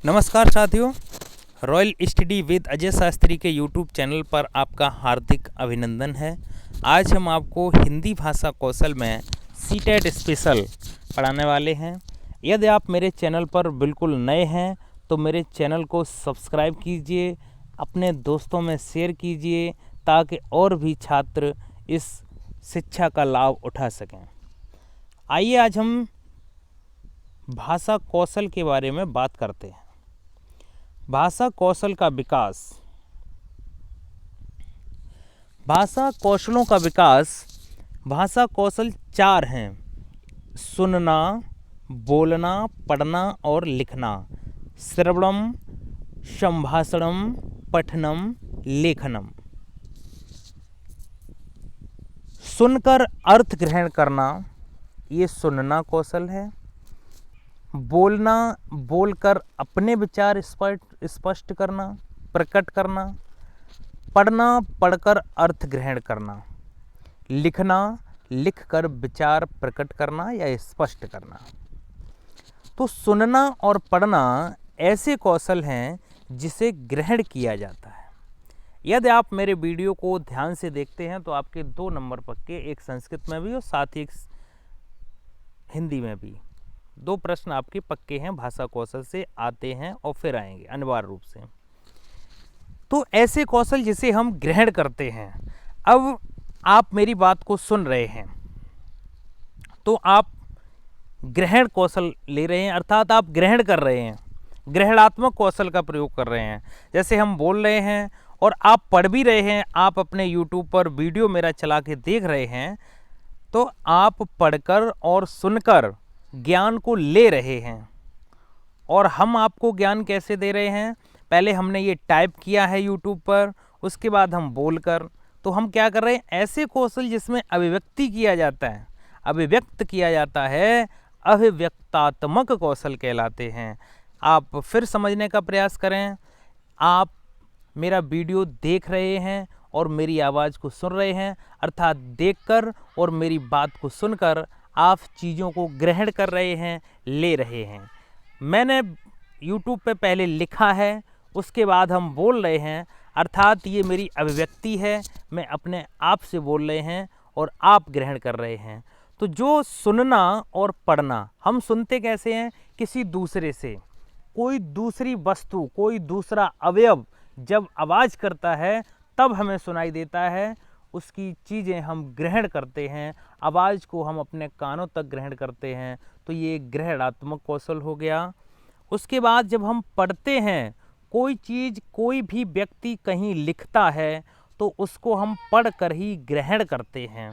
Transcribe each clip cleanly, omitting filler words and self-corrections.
नमस्कार साथियों, royal study with Ajay Shastri के यूट्यूब चैनल पर आपका हार्दिक अभिनंदन है। आज हम आपको हिंदी भाषा कौशल में सीटेट स्पेशल पढ़ाने वाले हैं। यदि आप मेरे चैनल पर बिल्कुल नए हैं तो मेरे चैनल को सब्सक्राइब कीजिए, अपने दोस्तों में शेयर कीजिए ताकि और भी छात्र इस शिक्षा का लाभ उठा सकें। आइए आज हम भाषा कौशल के बारे में बात करते हैं। भाषा कौशल का विकास। भाषा कौशलों का विकास। भाषा कौशल 4 हैं: सुनना, बोलना, पढ़ना और लिखना। श्रवणम, संभाषणम, पठनम, लेखनम। सुनकर अर्थ ग्रहण करना, ये सुनना कौशल है। बोलना, बोलकर अपने विचार स्पष्ट करना, प्रकट करना। पढ़ना, पढ़कर अर्थ ग्रहण करना। लिखना, लिखकर विचार प्रकट करना या स्पष्ट करना। तो सुनना और पढ़ना ऐसे कौशल हैं जिसे ग्रहण किया जाता है। यदि आप मेरे वीडियो को ध्यान से देखते हैं तो आपके 2 नंबर पक्के, एक संस्कृत में भी और साथ ही एक हिंदी में भी 2 प्रश्न आपके पक्के हैं, भाषा कौशल से आते हैं और फिर आएंगे अनिवार्य रूप से। तो ऐसे कौशल जिसे हम ग्रहण करते हैं। अब आप मेरी बात को सुन रहे हैं तो आप ग्रहण कौशल ले रहे हैं, अर्थात आप ग्रहण कर रहे हैं, ग्रहणात्मक कौशल का प्रयोग कर रहे हैं। जैसे हम बोल रहे हैं और आप पढ़ भी रहे हैं, आप अपने YouTube पर वीडियो मेरा चला के देख रहे हैं, तो आप पढ़कर और सुनकर ज्ञान को ले रहे हैं। और हम आपको ज्ञान कैसे दे रहे हैं? पहले हमने ये टाइप किया है YouTube पर, उसके बाद हम बोलकर। तो हम क्या कर रहे हैं? ऐसे कौशल जिसमें अभिव्यक्ति किया जाता है, अभिव्यक्त किया जाता है, अभिव्यक्तात्मक कौशल कहलाते हैं। आप फिर समझने का प्रयास करें। आप मेरा वीडियो देख रहे हैं और मेरी आवाज़ को सुन रहे हैं, अर्थात देखकर और मेरी बात को सुनकर आप चीज़ों को ग्रहण कर रहे हैं, ले रहे हैं। मैंने YouTube पे पहले लिखा है, उसके बाद हम बोल रहे हैं, अर्थात ये मेरी अभिव्यक्ति है, मैं अपने आप से बोल रहे हैं और आप ग्रहण कर रहे हैं। तो जो सुनना और पढ़ना, हम सुनते कैसे हैं? किसी दूसरे से, कोई दूसरी वस्तु, कोई दूसरा अवयव जब आवाज़ करता है तब हमें सुनाई देता है, उसकी चीज़ें हम ग्रहण करते हैं, आवाज़ को हम अपने कानों तक ग्रहण करते हैं। तो ये ग्रहणात्मक कौशल हो गया। उसके बाद जब हम पढ़ते हैं, कोई चीज़, कोई भी व्यक्ति कहीं लिखता है तो उसको हम पढ़ कर ही ग्रहण करते हैं।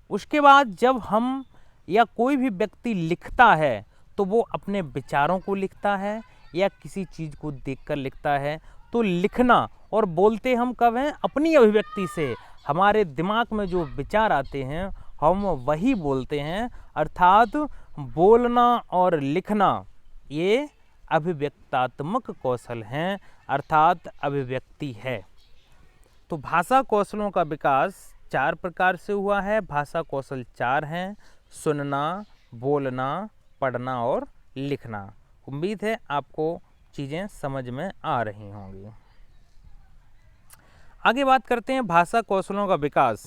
उसके बाद जब हम या कोई भी व्यक्ति लिखता है तो वो अपने विचारों को लिखता है या किसी चीज़ को देखकर लिखता है। तो लिखना और बोलते हम कब हैं? अपनी अभिव्यक्ति से। हमारे दिमाग में जो विचार आते हैं हम वही बोलते हैं, अर्थात बोलना और लिखना ये अभिव्यक्तात्मक कौशल हैं, अर्थात अभिव्यक्ति है। तो भाषा कौशलों का विकास 4 प्रकार से हुआ है। भाषा कौशल 4 हैं: सुनना, बोलना, पढ़ना और लिखना। उम्मीद है आपको चीज़ें समझ में आ रही होंगी। आगे बात करते हैं भाषा कौशलों का विकास।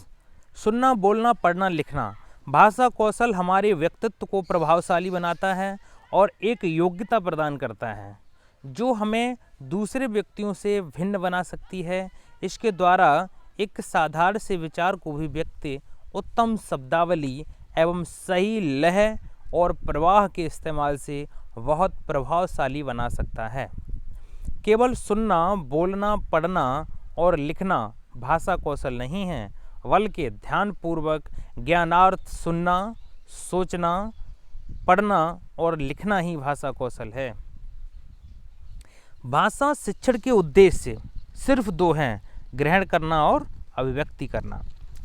सुनना, बोलना, पढ़ना, लिखना। भाषा कौशल हमारे व्यक्तित्व को प्रभावशाली बनाता है और एक योग्यता प्रदान करता है जो हमें दूसरे व्यक्तियों से भिन्न बना सकती है। इसके द्वारा एक साधारण से विचार को भी व्यक्ति उत्तम शब्दावली एवं सही लय और प्रवाह के इस्तेमाल से बहुत प्रभावशाली बना सकता है। केवल सुनना, बोलना, पढ़ना और लिखना भाषा कौशल नहीं है, बल्कि ध्यानपूर्वक ज्ञानार्थ सुनना, सोचना, पढ़ना और लिखना ही भाषा कौशल है। भाषा शिक्षण के उद्देश्य सिर्फ 2 हैं: ग्रहण करना और अभिव्यक्ति करना।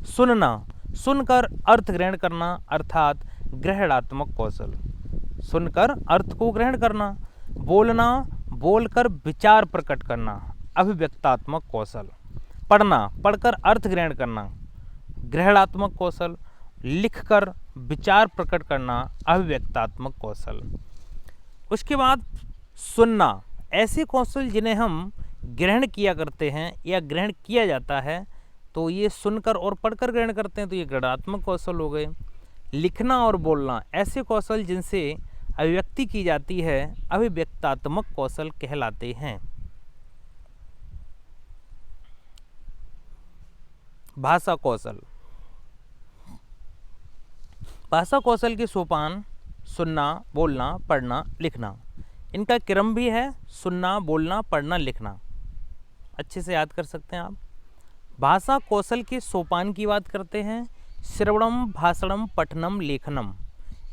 सुनना, सुनकर अर्थ ग्रहण करना, अर्थात ग्रहणात्मक कौशल, सुनकर अर्थ को ग्रहण करना। बोलना, बोलकर विचार प्रकट करना, अभिव्यक्तात्मक कौशल। पढ़ना, पढ़कर अर्थ ग्रहण करना, ग्रहणात्मक कौशल। लिखकर विचार प्रकट करना, अभिव्यक्तात्मक कौशल। उसके बाद सुनना, ऐसे कौशल जिन्हें हम ग्रहण किया करते हैं या ग्रहण किया जाता है, तो ये सुनकर और पढ़कर ग्रहण करते हैं, तो ये गणनात्मक कौशल हो गए। लिखना और बोलना, ऐसे कौशल जिनसे अभिव्यक्ति की जाती है, अभिव्यक्तात्मक कौशल कहलाते हैं। भाषा कौशल, भाषा कौशल के सोपान सुनना, बोलना, पढ़ना, लिखना। इनका क्रम भी है सुनना, बोलना, पढ़ना, लिखना। अच्छे से याद कर सकते हैं आप। भाषा कौशल के सोपान की बात करते हैं। श्रवणम, भाषणम, पठनम, लेखनम,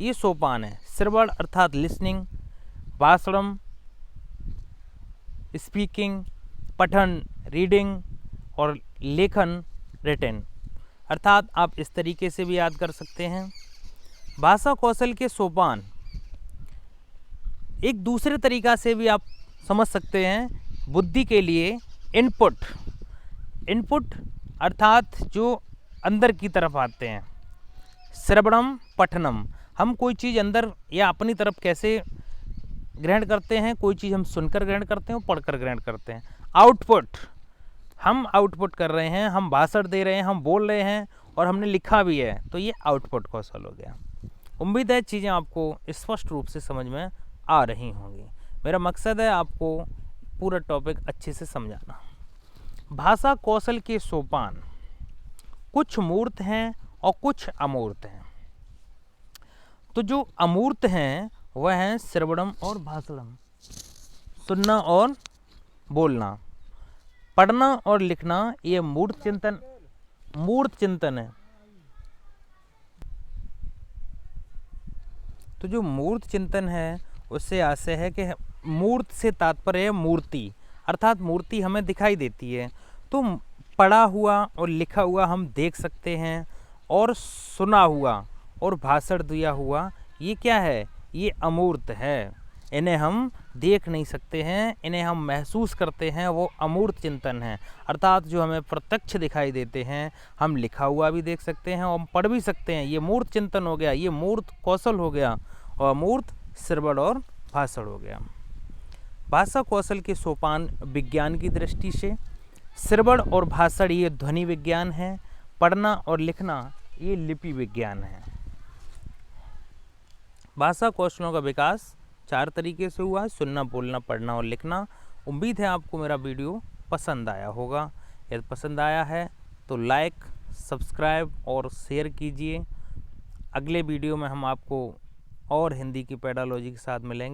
ये सोपान है। श्रवण अर्थात लिसनिंग, भाषणम स्पीकिंग, पठन रीडिंग और लेखन रिटन, अर्थात आप इस तरीके से भी याद कर सकते हैं। भाषा कौशल के सोपान एक दूसरे तरीका से भी आप समझ सकते हैं। बुद्धि के लिए इनपुट, इनपुट अर्थात जो अंदर की तरफ आते हैं। श्रवणम, पठनम, हम कोई चीज़ अंदर या अपनी तरफ कैसे ग्रहण करते हैं, कोई चीज़ हम सुनकर ग्रहण करते हैं और पढ़कर ग्रहण करते हैं। आउटपुट, हम आउटपुट कर रहे हैं, हम भाषण दे रहे हैं, हम बोल रहे हैं और हमने लिखा भी है, तो ये आउटपुट कौशल हो गया। उम्मीद है चीज़ें आपको स्पष्ट रूप से समझ में आ रही होंगी। मेरा मकसद है आपको पूरा टॉपिक अच्छे से समझाना। भाषा कौशल के सोपान कुछ मूर्त हैं और कुछ अमूर्त हैं। तो जो अमूर्त हैं वह हैं श्रवणम और भाषणम, सुनना और बोलना। पढ़ना और लिखना ये मूर्त चिंतन है। तो जो मूर्त चिंतन है उससे आशय है कि मूर्त से तात्पर्य है मूर्ति, अर्थात मूर्ति हमें दिखाई देती है। तो पढ़ा हुआ और लिखा हुआ हम देख सकते हैं, और सुना हुआ और भाषण दिया हुआ ये क्या है, ये अमूर्त है। इन्हें हम देख नहीं सकते हैं, इन्हें हम महसूस करते हैं, वो अमूर्त चिंतन है। अर्थात जो हमें प्रत्यक्ष दिखाई देते हैं, हम लिखा हुआ भी देख सकते हैं और हम पढ़ भी सकते हैं, ये मूर्त चिंतन हो गया, ये मूर्त कौशल हो गया, और अमूर्त श्रवण और भाषण हो गया। भाषा कौशल के सोपान विज्ञान की दृष्टि से श्रवण और भाषण ये ध्वनि विज्ञान है, पढ़ना और लिखना ये लिपि विज्ञान है। भाषा कौशलों का विकास 4 तरीके से हुआ है, सुनना, बोलना, पढ़ना और लिखना। उम्मीद है आपको मेरा वीडियो पसंद आया होगा। यदि पसंद आया है तो लाइक, सब्सक्राइब और शेयर कीजिए। अगले वीडियो में हम आपको और हिंदी की पेडालॉजी के साथ मिलेंगे।